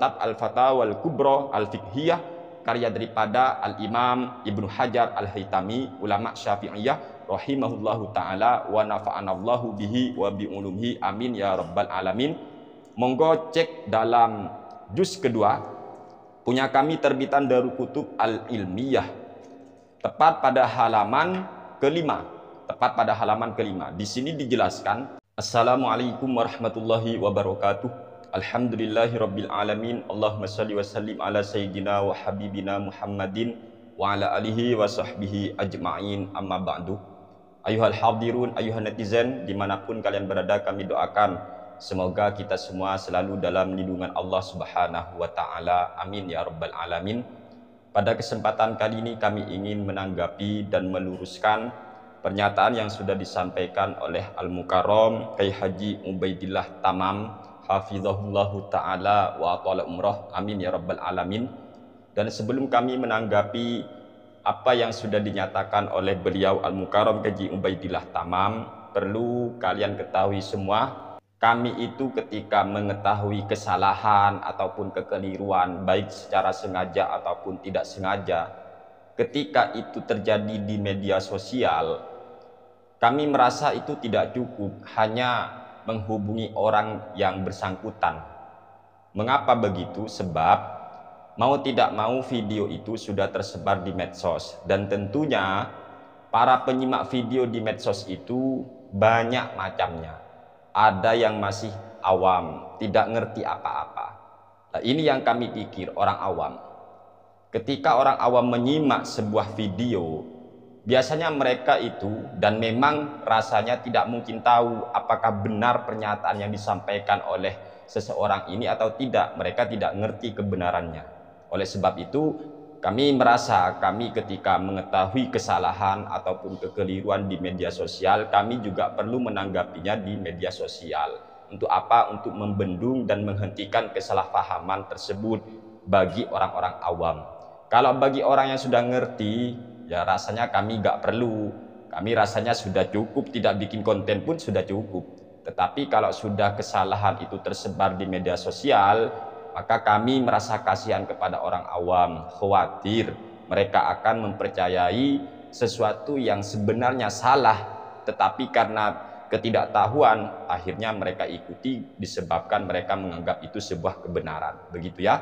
kitab Al-Fatawa Al-Kubra Al-Fiqhiyah, karya daripada Al-Imam Ibnu Hajar Al-Haytami, ulama Syafi'iyah rahimahullahu ta'ala wa nafa'anallahu bihi wa bi'ulumihi amin ya rabbal alamin. Monggo cek dalam juz kedua punya kami terbitan Darul Kutub Al-Ilmiyah, tepat pada halaman kelima. Di sini dijelaskan, Assalamualaikum warahmatullahi wabarakatuh. Alhamdulillahirabbil alamin. Allahumma shalli wa sallim ala sayyidina wa habibina Muhammadin wa ala alihi wa sahbihi ajma'in, amma ba'du. Ayuhal hadirun, ayuhan netizen, dimanapun kalian berada, kami doakan semoga kita semua selalu dalam lindungan Allah subhanahu wa ta'ala, amin ya rabbal alamin. Pada kesempatan kali ini kami ingin menanggapi dan meluruskan pernyataan yang sudah disampaikan oleh Al-Mukarram Kyai Haji Ubaidillah Tamam hafizahullahu ta'ala wa atala umrah, amin ya rabbal alamin. Dan sebelum kami menanggapi apa yang sudah dinyatakan oleh beliau Al-Mukarram Haji Ubaidillah Tamam, perlu kalian ketahui semua, kami itu ketika mengetahui kesalahan ataupun kekeliruan, baik secara sengaja ataupun tidak sengaja, ketika itu terjadi di media sosial, kami merasa itu tidak cukup hanya menghubungi orang yang bersangkutan. Mengapa begitu? Sebab mau tidak mau video itu sudah tersebar di medsos, dan tentunya para penyimak video di medsos itu banyak macamnya. Ada yang masih awam, tidak ngerti apa-apa. Nah, ini yang kami pikir orang awam. Ketika orang awam menyimak sebuah video, biasanya mereka itu, dan memang rasanya tidak mungkin tahu apakah benar pernyataan yang disampaikan oleh seseorang ini atau tidak. Mereka tidak ngerti kebenarannya. Oleh sebab itu, kami merasa kami ketika mengetahui kesalahan ataupun kekeliruan di media sosial, kami juga perlu menanggapinya di media sosial. Untuk apa? Untuk membendung dan menghentikan kesalahpahaman tersebut bagi orang-orang awam. Kalau bagi orang yang sudah ngerti, ya rasanya kami gak perlu. Kami rasanya sudah cukup, tidak bikin konten pun sudah cukup. Tetapi kalau sudah kesalahan itu tersebar di media sosial, maka kami merasa kasihan kepada orang awam, khawatir mereka akan mempercayai sesuatu yang sebenarnya salah, tetapi karena ketidaktahuan akhirnya mereka ikuti disebabkan mereka menganggap itu sebuah kebenaran. Begitu ya.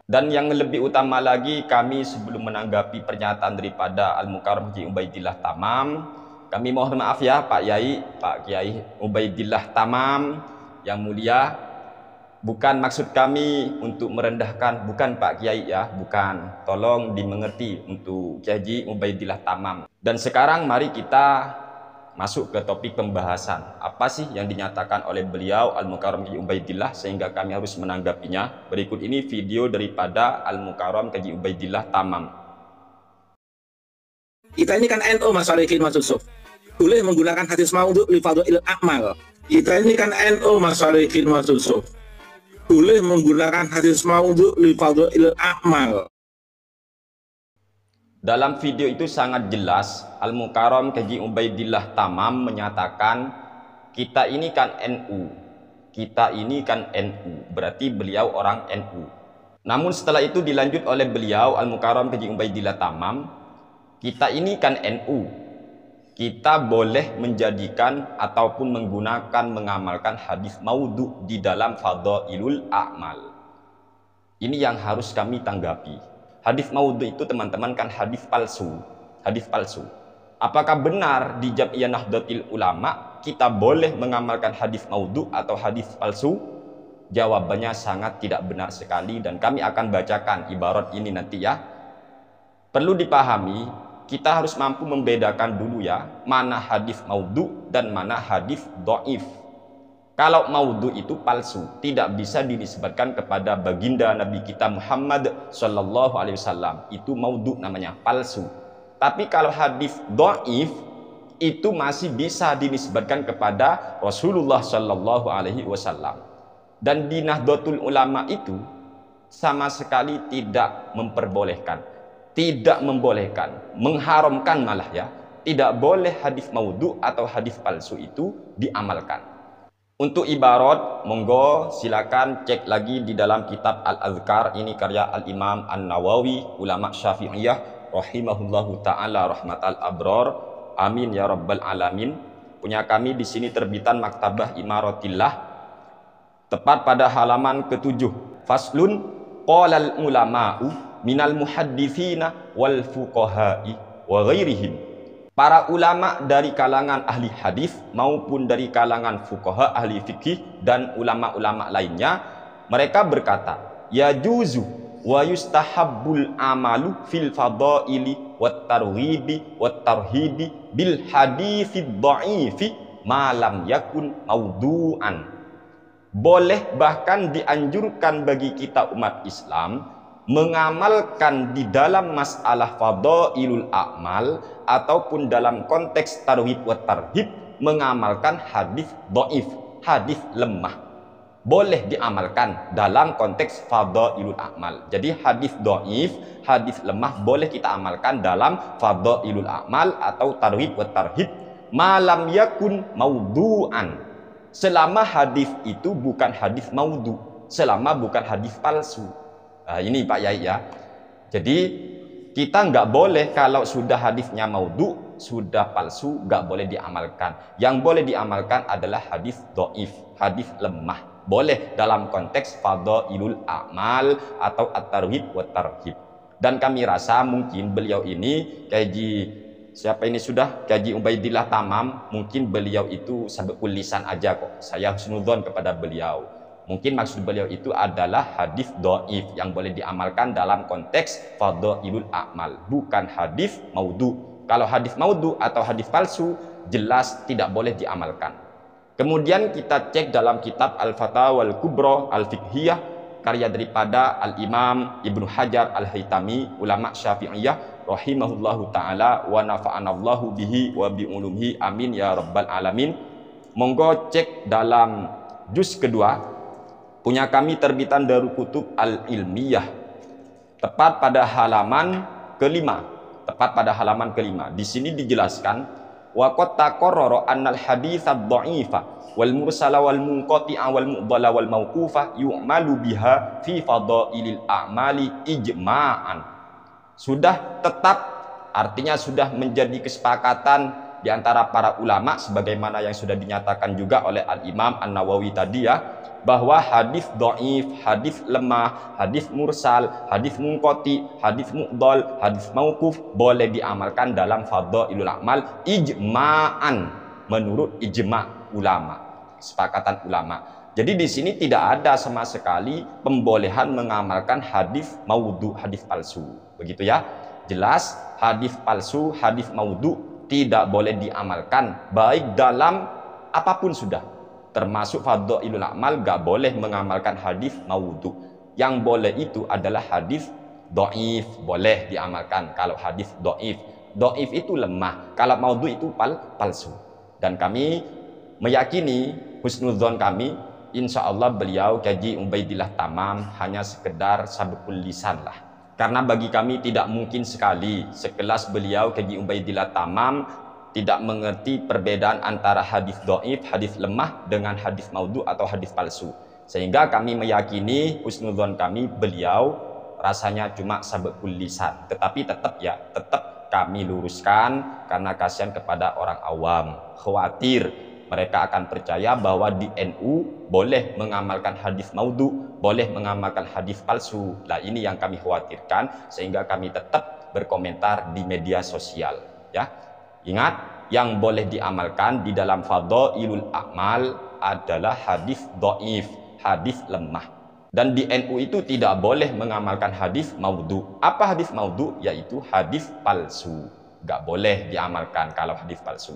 Dan yang lebih utama lagi, kami sebelum menanggapi pernyataan daripada Al-Mukarram Haji Ubaidillah Tamam, kami mohon maaf ya Pak Kiai Ubaidillah Tamam yang mulia, bukan maksud kami untuk merendahkan, bukan Pak Kiai ya, bukan. Tolong dimengerti untuk Kiai Haji Ubaidillah Tamam. Dan sekarang mari kita masuk ke topik pembahasan. Apa sih yang dinyatakan oleh beliau Al-Mukarram Haji Ubaidillah sehingga kami harus menanggapinya? Berikut ini video daripada Al-Mukarram Haji Ubaidillah Tamam. Kita ini kan NU Mas Salihin Mas Yusuf, boleh menggunakan hadis maudhu li fadhil a'mal. Kita ini kan NU Mas Salihin Mas Yusuf, boleh menggunakan hadis maudhu li fadhil a'mal. Dalam video itu sangat jelas Al-Mukarram Haji Ubaidillah Tamam menyatakan kita ini kan NU. Kita ini kan NU, berarti beliau orang NU. Namun setelah itu dilanjut oleh beliau Al-Mukarram Haji Ubaidillah Tamam, kita ini kan NU. Kita boleh menjadikan ataupun menggunakan mengamalkan hadis maudhu di dalam fadhailul a'mal. Ini yang harus kami tanggapi. Hadis maudhu itu teman-teman kan hadis palsu. Hadis palsu. Apakah benar di Jam'iyah Nahdlatul Ulama kita boleh mengamalkan hadis maudhu atau hadis palsu? Jawabannya sangat tidak benar sekali, dan kami akan bacakan ibarat ini nanti ya. Perlu dipahami, kita harus mampu membedakan dulu ya, mana hadis maudhu dan mana hadis dhaif. Kalau maudhu itu palsu, tidak bisa dinisbatkan kepada baginda Nabi kita Muhammad Sallallahu Alaihi Wasallam. Itu maudhu namanya, palsu. Tapi kalau hadis dhaif itu masih bisa dinisbatkan kepada Rasulullah Sallallahu Alaihi Wasallam. Dan di Nahdlatul Ulama itu sama sekali tidak memperbolehkan, tidak membolehkan, mengharamkan malah ya, tidak boleh hadis maudhu atau hadis palsu itu diamalkan. Untuk ibarat, monggo silakan cek lagi di dalam kitab Al-Azkar, ini karya Al-Imam An-Nawawi, ulama Syafi'iyah rahimahullahu taala rahmatal abror. Amin ya rabbal alamin. Punya kami di sini terbitan Maktabah Imaratillah, tepat pada halaman ke-7. Faslun qalal ulama'u minal muhadditsina wal fuqaha'i wa ghairihim. Para ulama dari kalangan ahli hadis maupun dari kalangan fuqaha ahli fikih dan ulama-ulama lainnya, mereka berkata, ya juzu wa yustahabbul amalu fil fadaili wat targhibi wat tarhibi bil haditsid dha'ifi ma lam yakun maudu'an. Boleh bahkan dianjurkan bagi kita umat Islam mengamalkan di dalam masalah fadailul a'mal ataupun dalam konteks tarhib wa tarhib mengamalkan hadis dhaif, hadis lemah. Boleh diamalkan dalam konteks fadailul a'mal. Jadi hadis dhaif, hadis lemah boleh kita amalkan dalam fadailul a'mal atau tarhib wa tarhib malam yakun maudu'an. Selama hadis itu bukan hadis maudhu, selama bukan hadis palsu. Nah, ini Pak Yai ya. Jadi kita nggak boleh kalau sudah hadisnya maudhu, sudah palsu, nggak boleh diamalkan. Yang boleh diamalkan adalah hadis dhaif, hadis lemah. Boleh dalam konteks fadailul a'mal atau at-tarhib wa tarhib. Dan kami rasa mungkin beliau ini siapa ini sudah Kaji Ubaidillah Tamam, mungkin beliau itu sabekul lisan aja kok. Saya husnudzon kepada beliau. Mungkin maksud beliau itu adalah hadis dhaif yang boleh diamalkan dalam konteks fadailul a'mal, bukan hadis maudhu. Kalau hadis maudhu atau hadis palsu jelas tidak boleh diamalkan. Kemudian kita cek dalam kitab Al-Fatawa Al-Kubra Al-Fiqhiyah karya daripada Al-Imam Ibnu Hajar Al-Haytami, ulama Syafi'iyah rahimahullahu taala wa nafa'anallahu bihi wa bi ulumihi amin ya rabbal alamin. Monggo cek dalam juz kedua punya kami terbitan Darul Kutub Al-Ilmiyah, tepat pada halaman kelima. Tepat pada halaman kelima. Di sini dijelaskan wa qad taqarrara annal hadits ad-dha'ifa wal mursala wal munqati'a wal mu'dhala wal mauqufa yu'malu biha fi fadailil a'mali ijma'an. Sudah tetap, artinya sudah menjadi kesepakatan di antara para ulama sebagaimana yang sudah dinyatakan juga oleh Al-Imam An-Nawawi tadi ya, bahwa hadis dhaif, hadis lemah, hadis mursal, hadis munqati, hadis mu'dhal, hadis mauquf boleh diamalkan dalam fadailul a'mal ijma'an, menurut ijma' ulama, kesepakatan ulama. Jadi di sini tidak ada sama sekali pembolehan mengamalkan hadis maudhu, hadis palsu. Begitu ya. Jelas hadis palsu, hadis maudhu tidak boleh diamalkan baik dalam apapun sudah. Termasuk fadailul a'mal gak boleh mengamalkan hadis maudhu. Yang boleh itu adalah hadis dhaif, boleh diamalkan kalau hadis dhaif. Dhaif itu lemah, kalau maudhu itu palsu. Dan kami meyakini, husnudzon kami, insya Allah beliau Kaji Ubaidillah Tamam hanya sekedar sabekul lisan lah. Karena bagi kami tidak mungkin sekali sekelas beliau Kaji Ubaidillah Tamam tidak mengerti perbedaan antara hadis dhaif, hadis lemah dengan hadis maudhu atau hadis palsu. Sehingga kami meyakini, husnudzon kami, beliau rasanya cuma sabekul lisan. Tetapi tetap kami luruskan karena kasihan kepada orang awam. Khawatir mereka akan percaya bahwa di NU boleh mengamalkan hadis maudhu, boleh mengamalkan hadis palsu. Nah, ini yang kami khawatirkan, sehingga kami tetap berkomentar di media sosial ya. Ingat, yang boleh diamalkan di dalam fadailul a'mal adalah hadis dhaif, hadis lemah. Dan di NU itu tidak boleh mengamalkan hadis maudhu. Apa hadis maudhu? Yaitu hadis palsu. Gak boleh diamalkan kalau hadis palsu.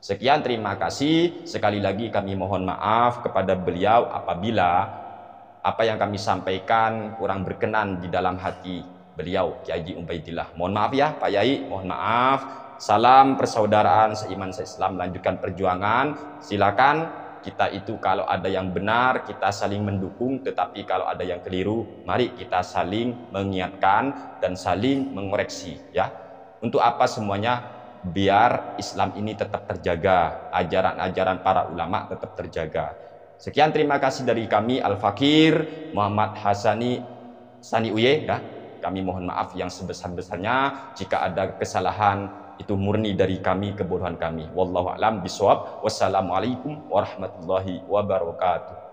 Sekian, terima kasih. Sekali lagi kami mohon maaf kepada beliau apabila apa yang kami sampaikan kurang berkenan di dalam hati beliau Kiai Ubaidillah. Mohon maaf ya Pak Yai, mohon maaf. Salam persaudaraan seiman seislam, lanjutkan perjuangan. Silakan, kita itu kalau ada yang benar kita saling mendukung, tetapi kalau ada yang keliru mari kita saling mengingatkan dan saling mengoreksi ya. Untuk apa semuanya? Biar Islam ini tetap terjaga, ajaran-ajaran para ulama tetap terjaga. Sekian, terima kasih dari kami Al-Fakir Muhammad Hasani Sani Uye ya. Kami mohon maaf yang sebesar-besarnya jika ada kesalahan, itu murni dari kami, kebodohan kami. Wallahu a'lam bishawab. Wassalamualaikum warahmatullahi wabarakatuh.